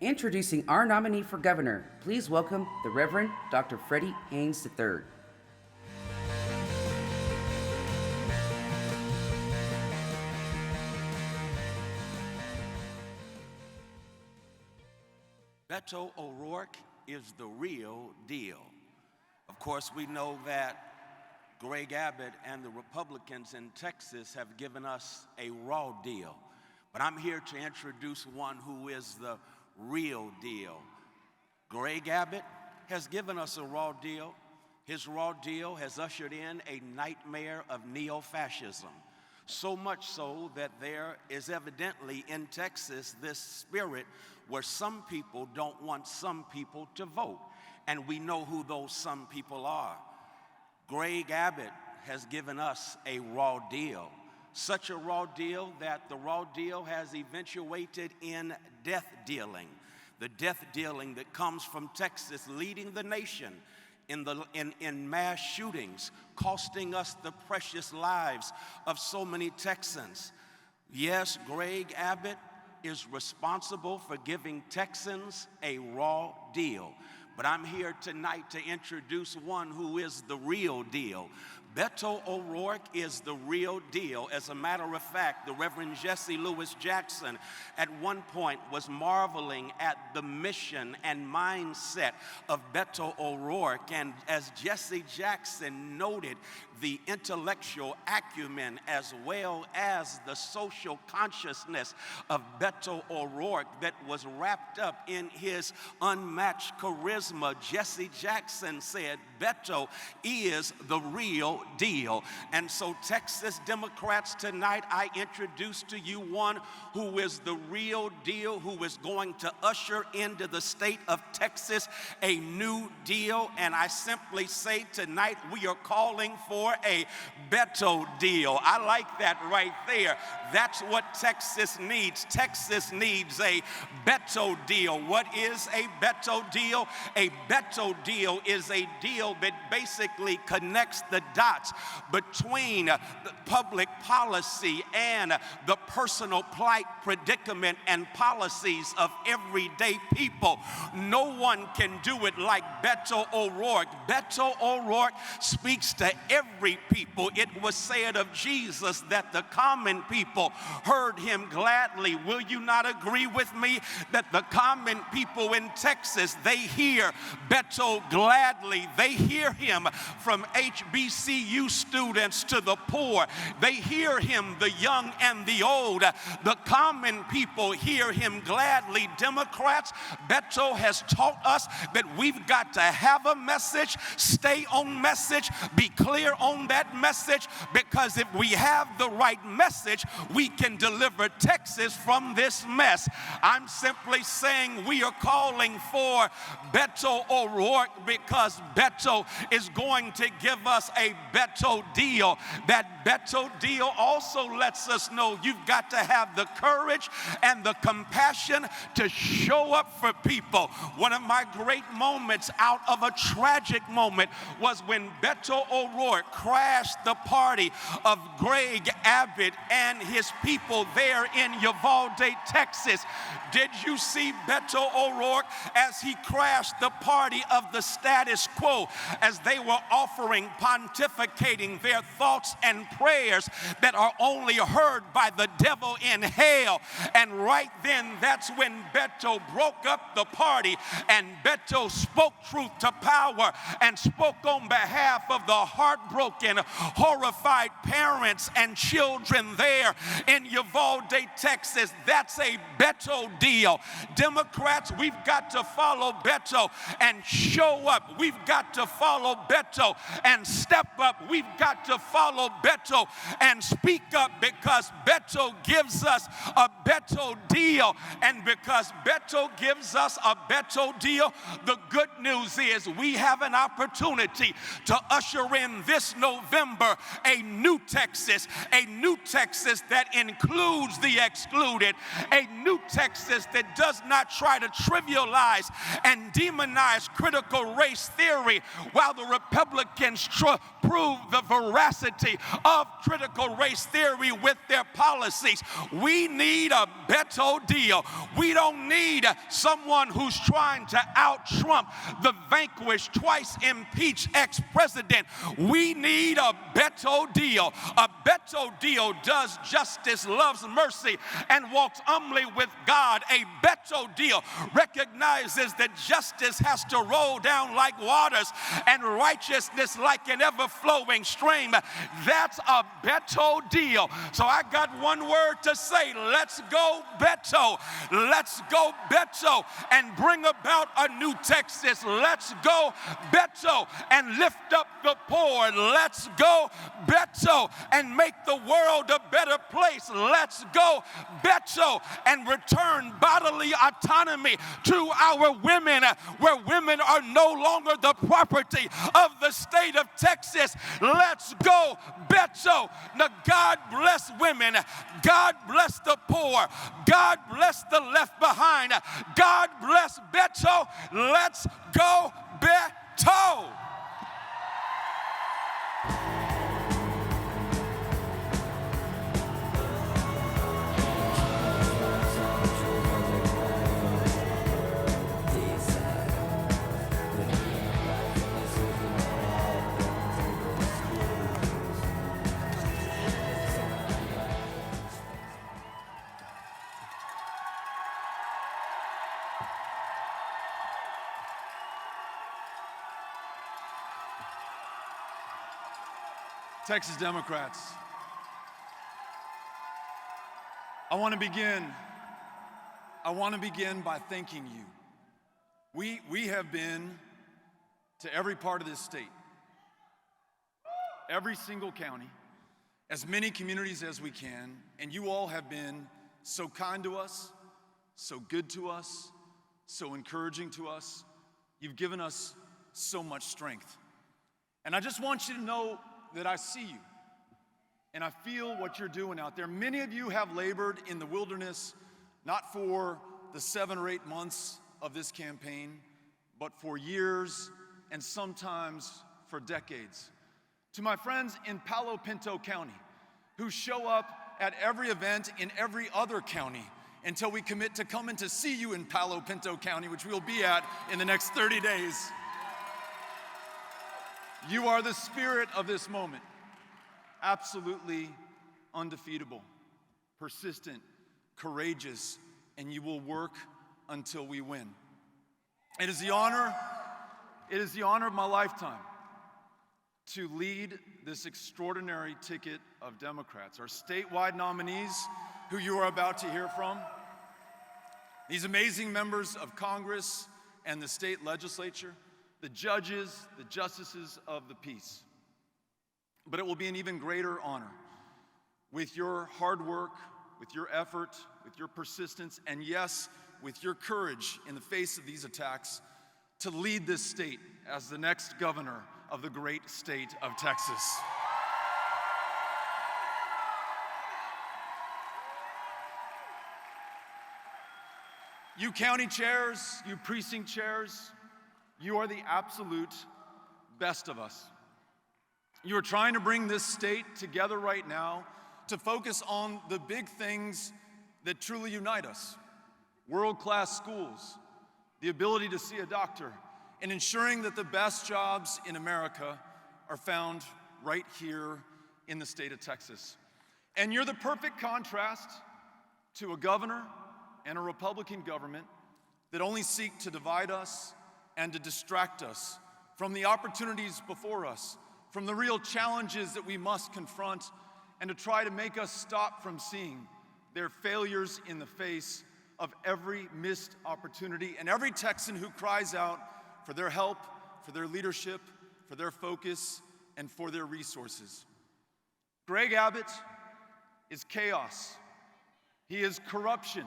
Introducing our nominee for governor, please welcome the Reverend Dr. Freddie Haynes III. Beto O'Rourke is the real deal. Of course, we know that Greg Abbott and the Republicans in Texas have given us a raw deal. But I'm here to introduce one who is the real deal. Greg Abbott has given us a raw deal. His raw deal has ushered in a nightmare of neo-fascism. So much so that there is evidently in Texas this spirit where some people don't want some people to vote. And we know who those some people are. Greg Abbott has given us a raw deal. Such a raw deal that the raw deal has eventuated in death dealing. The death dealing that comes from Texas leading the nation in mass shootings, costing us the precious lives of so many Texans. Yes, Greg Abbott is responsible for giving Texans a raw deal. But I'm here tonight to introduce one who is the real deal. Beto O'Rourke is the real deal. As a matter of fact, the Reverend Jesse Lewis Jackson at one point was marveling at the mission and mindset of Beto O'Rourke. And as Jesse Jackson noted, the intellectual acumen as well as the social consciousness of Beto O'Rourke that was wrapped up in his unmatched charisma, Jesse Jackson said, Beto is the real deal. And so Texas Democrats, tonight I introduce to you one who is the real deal, who is going to usher into the state of Texas a new deal. And I simply say tonight we are calling for a Beto deal. I like that right there. That's what Texas needs. Texas needs a Beto deal. What is a Beto deal? A Beto deal is a deal that basically connects the dots between the public policy and the personal plight, predicament, and policies of everyday people. No one can do it like Beto O'Rourke. Beto O'Rourke speaks to every people. It was said of Jesus that the common people heard him gladly. Will you not agree with me that the common people in Texas, they hear Beto gladly? They hear him from HBCU students to the poor. They hear him, the young and the old. The common people hear him gladly. Democrats, Beto has taught us that we've got to have a message, stay on message, be clear on that message, because if we have the right message, we can deliver Texas from this mess. I'm simply saying we are calling for Beto O'Rourke because Beto is going to give us a Beto deal. That Beto deal also lets us know you've got to have the courage and the compassion to show up for people. One of my great moments out of a tragic moment was when Beto O'Rourke crashed the party of Greg Abbott and his people there in Uvalde, Texas. Did you see Beto O'Rourke as he crashed the party of the status quo, as they were offering, pontificating their thoughts and prayers that are only heard by the devil in hell? And right then, that's when Beto broke up the party, and Beto spoke truth to power and spoke on behalf of the heartbroken, horrified parents and children there in Uvalde, Texas. That's a Beto deal. Democrats, we've got to follow Beto and show up. We've got to follow Beto and step up. We've got to follow Beto and speak up, because Beto gives us a Beto deal. And because Beto gives us a Beto deal, the good news is we have an opportunity to usher in this November a new Texas, a a new Texas that includes the excluded, a new Texas that does not try to trivialize and demonize critical race theory while the Republicans prove the veracity of critical race theory with their policies. We need a Beto deal. We don't need someone who's trying to out-Trump the vanquished, twice impeached ex-president. We need a Beto deal. A Beto deal does justice, loves mercy, and walks humbly with God. A Beto deal recognizes that justice has to roll down like waters and righteousness like an ever-flowing stream. That's a Beto deal. So I got one word to say. Let's go Beto. Let's go Beto and bring about a new Texas. Let's go Beto and lift up the poor. Let's go Beto and make the world a better place. Let's go Beto and return bodily autonomy to our women, where women are no longer the property of the state of Texas. Let's go Beto. Now, God bless women. God bless the poor. God bless the left behind. God bless Beto. Let's go Beto. Texas Democrats, I want to begin by thanking you. We have been to every part of this state, every single county, as many communities as we can, and you all have been so kind to us, so good to us, so encouraging to us. You've given us so much strength. And I just want you to know that I see you and I feel what you're doing out there. Many of you have labored in the wilderness, not for the 7 or 8 months of this campaign, but for years and sometimes for decades. To my friends in Palo Pinto County, who show up at every event in every other county until we commit to coming to see you in Palo Pinto County, which we'll be at in the next 30 days. You are the spirit of this moment, absolutely undefeatable, persistent, courageous, and you will work until we win. It is the honor of my lifetime to lead this extraordinary ticket of Democrats, our statewide nominees, who you are about to hear from, these amazing members of Congress and the state legislature, the judges, the justices of the peace. But it will be an even greater honor with your hard work, with your effort, with your persistence, and yes, with your courage in the face of these attacks, to lead this state as the next governor of the great state of Texas. You county chairs, you precinct chairs, you are the absolute best of us. You are trying to bring this state together right now to focus on the big things that truly unite us. World-class schools, the ability to see a doctor, and ensuring that the best jobs in America are found right here in the state of Texas. And you're the perfect contrast to a governor and a Republican government that only seek to divide us and to distract us from the opportunities before us, from the real challenges that we must confront, and to try to make us stop from seeing their failures in the face of every missed opportunity and every Texan who cries out for their help, for their leadership, for their focus, and for their resources. Greg Abbott is chaos. He is corruption.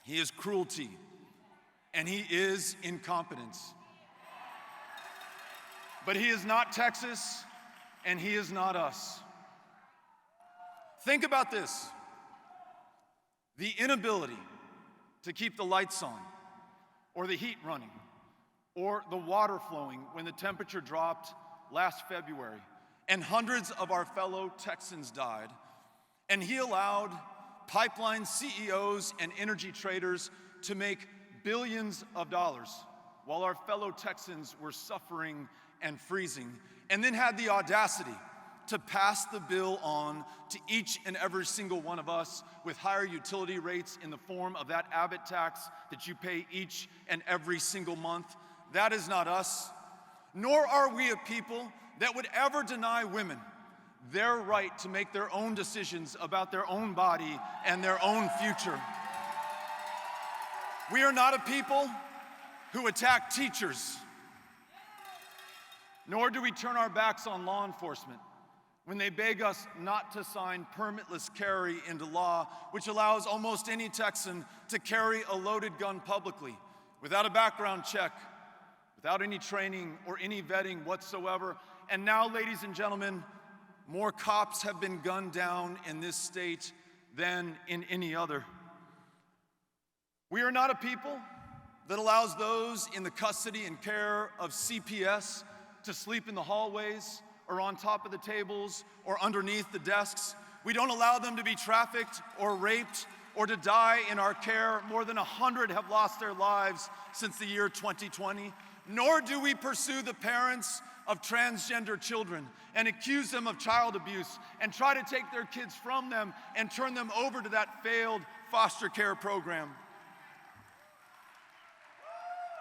He is cruelty. And he is incompetence. But he is not Texas, and he is not us. Think about this. The inability to keep the lights on, or the heat running, or the water flowing when the temperature dropped last February, and hundreds of our fellow Texans died, and he allowed pipeline CEOs and energy traders to make billions of dollars while our fellow Texans were suffering and freezing, and then had the audacity to pass the bill on to each and every single one of us with higher utility rates in the form of that Abbott tax that you pay each and every single month. That is not us, nor are we a people that would ever deny women their right to make their own decisions about their own body and their own future. We are not a people who attack teachers, nor do we turn our backs on law enforcement when they beg us not to sign permitless carry into law, which allows almost any Texan to carry a loaded gun publicly without a background check, without any training or any vetting whatsoever. And now, ladies and gentlemen, more cops have been gunned down in this state than in any other. We are not a people that allows those in the custody and care of CPS to sleep in the hallways or on top of the tables or underneath the desks. We don't allow them to be trafficked or raped or to die in our care. More than 100 have lost their lives since the year 2020. Nor do we pursue the parents of transgender children and accuse them of child abuse and try to take their kids from them and turn them over to that failed foster care program.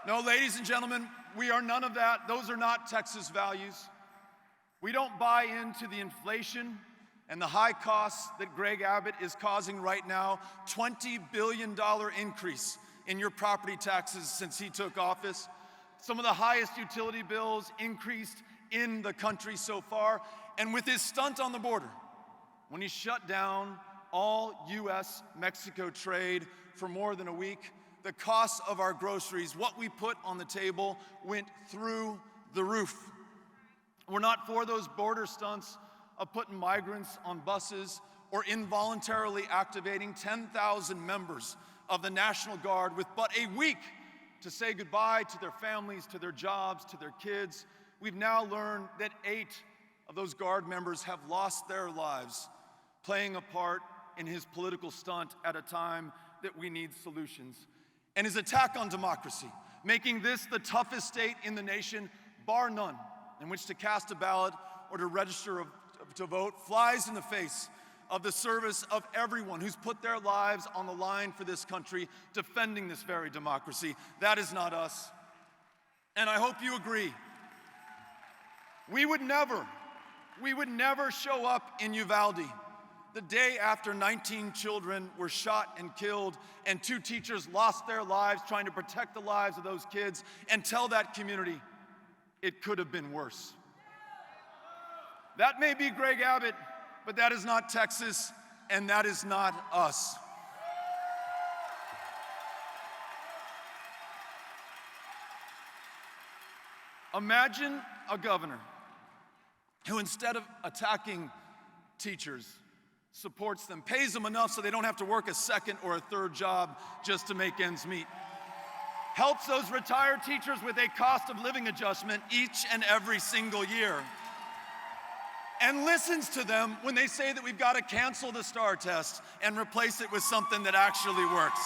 No, ladies and gentlemen, we are none of that. Those are not Texas values. We don't buy into the inflation and the high costs that Greg Abbott is causing right now. $20 billion increase in your property taxes since he took office. Some of the highest utility bills increased in the country so far. And with his stunt on the border, when he shut down all U.S.-Mexico trade for more than a week, the cost of our groceries, what we put on the table, went through the roof. We're not for those border stunts of putting migrants on buses or involuntarily activating 10,000 members of the National Guard with but a week to say goodbye to their families, to their jobs, to their kids. We've now learned that 8 of those Guard members have lost their lives playing a part in his political stunt at a time that we need solutions. And his attack on democracy, making this the toughest state in the nation, bar none, in which to cast a ballot or to register to vote, flies in the face of the service of everyone who's put their lives on the line for this country, defending this very democracy. That is not us. And I hope you agree. We would never show up in Uvalde the day after 19 children were shot and killed and 2 teachers lost their lives trying to protect the lives of those kids and tell that community it could have been worse. That may be Greg Abbott, but that is not Texas, and that is not us. Imagine a governor who, instead of attacking teachers, supports them, pays them enough so they don't have to work a second or a third job just to make ends meet, helps those retired teachers with a cost of living adjustment each and every single year, and listens to them when they say that we've got to cancel the STAR test and replace it with something that actually works.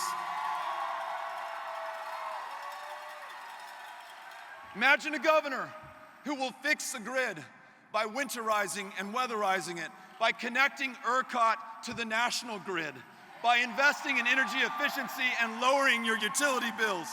Imagine a governor who will fix the grid by winterizing and weatherizing it, by connecting ERCOT to the national grid, by investing in energy efficiency and lowering your utility bills.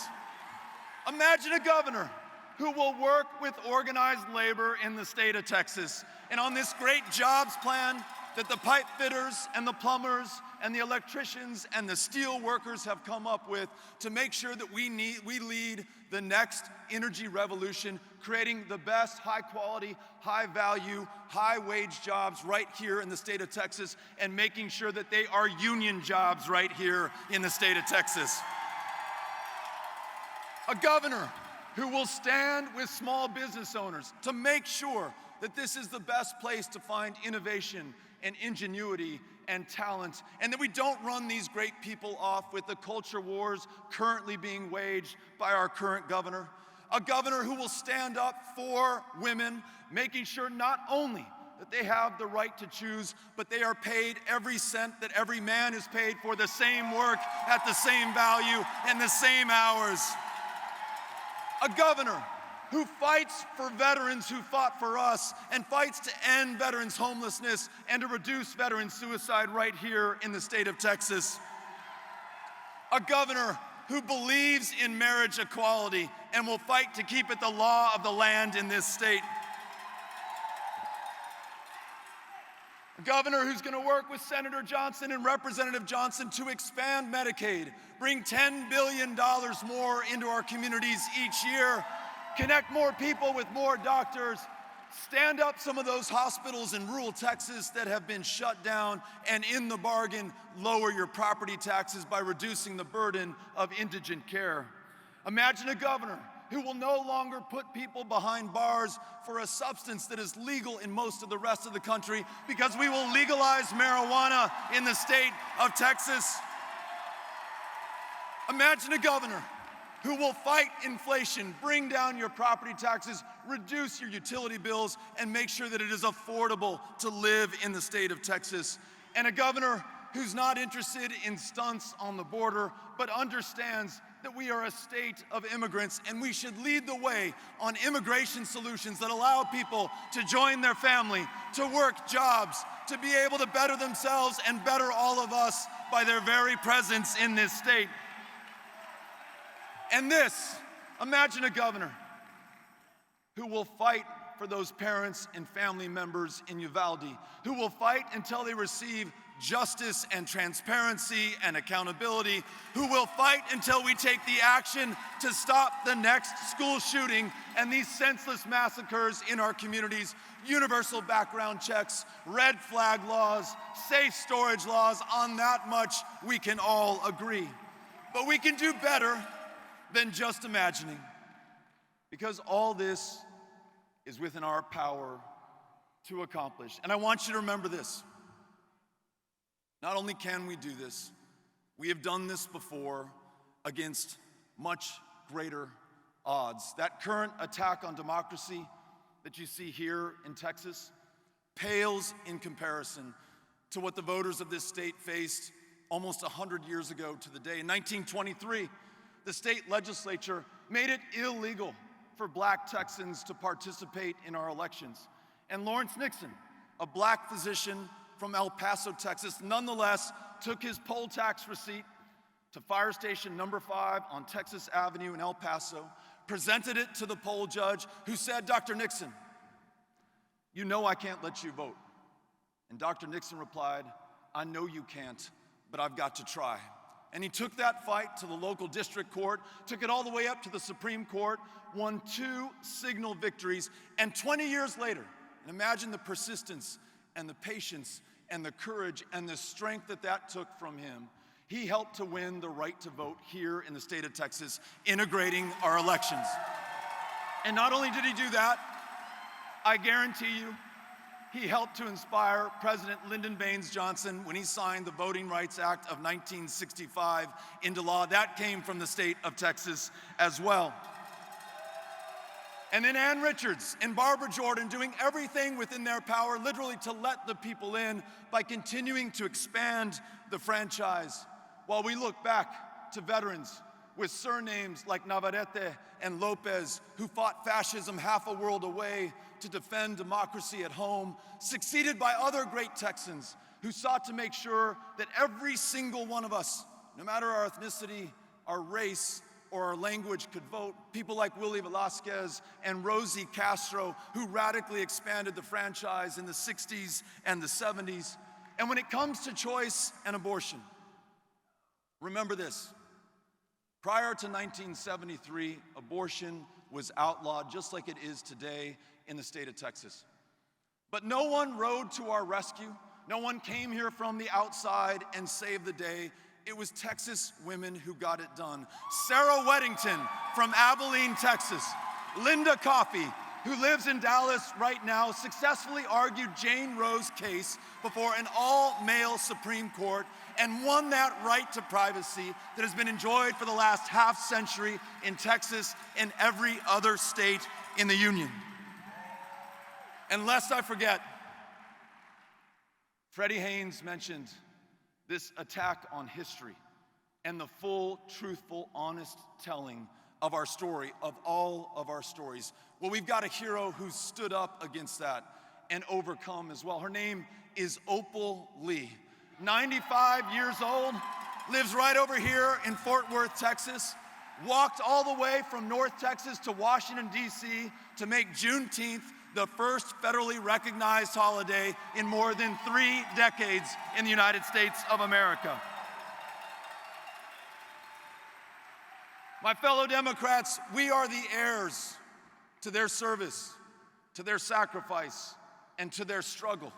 Imagine a governor who will work with organized labor in the state of Texas and on this great jobs plan that the pipe fitters and the plumbers and the electricians and the steel workers have come up with to make sure that we lead the next energy revolution, creating the best high quality, high value, high wage jobs right here in the state of Texas and making sure that they are union jobs right here in the state of Texas. A governor who will stand with small business owners to make sure that this is the best place to find innovation and ingenuity and talent, and that we don't run these great people off with the culture wars currently being waged by our current governor. A governor who will stand up for women, making sure not only that they have the right to choose, but they are paid every cent that every man is paid for the same work at the same value and the same hours. A governor who fights for veterans who fought for us and fights to end veterans' homelessness and to reduce veteran suicide right here in the state of Texas. A governor who believes in marriage equality and will fight to keep it the law of the land in this state. A governor who's going to work with Senator Johnson and Representative Johnson to expand Medicaid, bring $10 billion more into our communities each year, connect more people with more doctors, stand up some of those hospitals in rural Texas that have been shut down, and in the bargain, lower your property taxes by reducing the burden of indigent care. Imagine a governor who will no longer put people behind bars for a substance that is legal in most of the rest of the country, because we will legalize marijuana in the state of Texas. Imagine a governor who will fight inflation, bring down your property taxes, reduce your utility bills, and make sure that it is affordable to live in the state of Texas. And a governor who's not interested in stunts on the border, but understands that we are a state of immigrants and we should lead the way on immigration solutions that allow people to join their family, to work jobs, to be able to better themselves and better all of us by their very presence in this state. And this, imagine a governor who will fight for those parents and family members in Uvalde, who will fight until they receive justice and transparency and accountability, who will fight until we take the action to stop the next school shooting and these senseless massacres in our communities, universal background checks, red flag laws, safe storage laws. On that much we can all agree. But we can do better than just imagining, because all this is within our power to accomplish. And I want you to remember this. Not only can we do this, we have done this before against much greater odds. That current attack on democracy that you see here in Texas pales in comparison to what the voters of this state faced almost 100 years ago to the day. In 1923, the state legislature made it illegal for black Texans to participate in our elections. And Lawrence Nixon, a black physician from El Paso, Texas, nonetheless took his poll tax receipt to Fire Station number 5 on Texas Avenue in El Paso, presented it to the poll judge, who said, "Dr. Nixon, you know I can't let you vote." And Dr. Nixon replied, "I know you can't, but I've got to try." And he took that fight to the local district court, took it all the way up to the Supreme Court, won 2 signal victories, and 20 years later, and imagine the persistence and the patience and the courage and the strength that that took from him, he helped to win the right to vote here in the state of Texas, integrating our elections. And not only did he do that, I guarantee you, he helped to inspire President Lyndon Baines Johnson when he signed the Voting Rights Act of 1965 into law. That came from the state of Texas as well. And then Ann Richards and Barbara Jordan doing everything within their power, literally to let the people in by continuing to expand the franchise. While we look back to veterans with surnames like Navarrete and Lopez, who fought fascism half a world away to defend democracy at home, succeeded by other great Texans who sought to make sure that every single one of us, no matter our ethnicity, our race, or our language, could vote. People like Willie Velasquez and Rosie Castro, who radically expanded the franchise in the 60s and the 70s. And when it comes to choice and abortion, remember this. Prior to 1973, abortion was outlawed just like it is today in the state of Texas. But no one rode to our rescue. No one came here from the outside and saved the day. It was Texas women who got it done. Sarah Weddington from Abilene, Texas. Linda Coffey, who lives in Dallas right now, successfully argued Jane Roe's case before an all-male Supreme Court and won that right to privacy that has been enjoyed for the last half century in Texas and every other state in the Union. And lest I forget, Freddie Haynes mentioned this attack on history and the full, truthful, honest telling of our story, of all of our stories. Well, we've got a hero who stood up against that and overcome as well. Her name is Opal Lee, 95 years old, lives right over here in Fort Worth, Texas, walked all the way from North Texas to Washington, D.C. to make Juneteenth the first federally recognized holiday in more than 3 decades in the United States of America. My fellow Democrats, we are the heirs to their service, to their sacrifice, and to their struggle.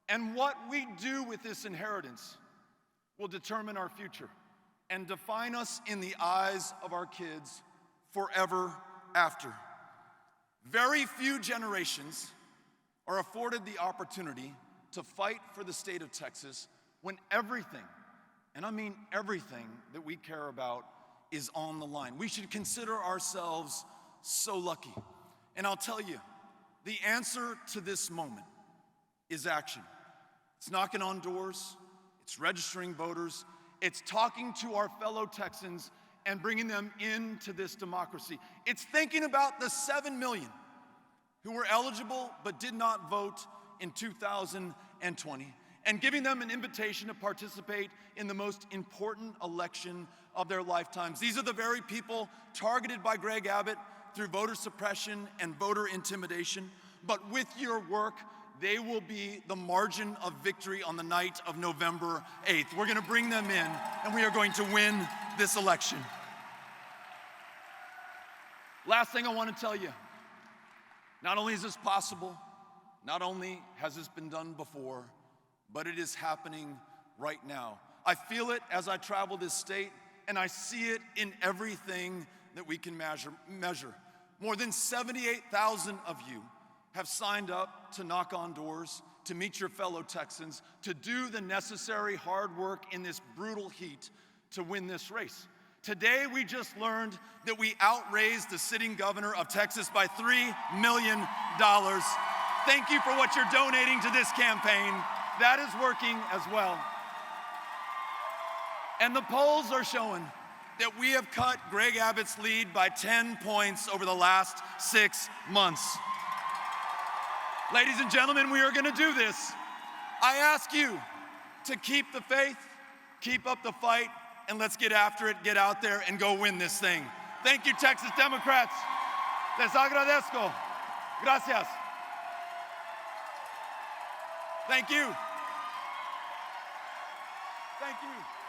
And what we do with this inheritance will determine our future and define us in the eyes of our kids forever after. Very few generations are afforded the opportunity to fight for the state of Texas when everything, and I mean everything that we care about, is on the line. We should consider ourselves so lucky. And I'll tell you, the answer to this moment is action. It's knocking on doors, it's registering voters, it's talking to our fellow Texans and bringing them into this democracy. It's thinking about the 7 million who were eligible but did not vote in 2020 and giving them an invitation to participate in the most important election of their lifetimes. These are the very people targeted by Greg Abbott through voter suppression and voter intimidation. But with your work, they will be the margin of victory on the night of November 8th. We're going to bring them in, and we are going to win this election. Last thing I want to tell you, not only is this possible, not only has this been done before, but it is happening right now. I feel it as I travel this state, and I see it in everything that we can measure. More than 78,000 of you have signed up to knock on doors, to meet your fellow Texans, to do the necessary hard work in this brutal heat to win this race. Today, we just learned that we outraised the sitting governor of Texas by $3 million. Thank you for what you're donating to this campaign. That is working as well. And the polls are showing that we have cut Greg Abbott's lead by 10 points over the last 6 months. Ladies and gentlemen, we are going to do this. I ask you to keep the faith, keep up the fight, and let's get after it, get out there, and go win this thing. Thank you, Texas Democrats. Les agradezco. Gracias. Thank you. Thank you.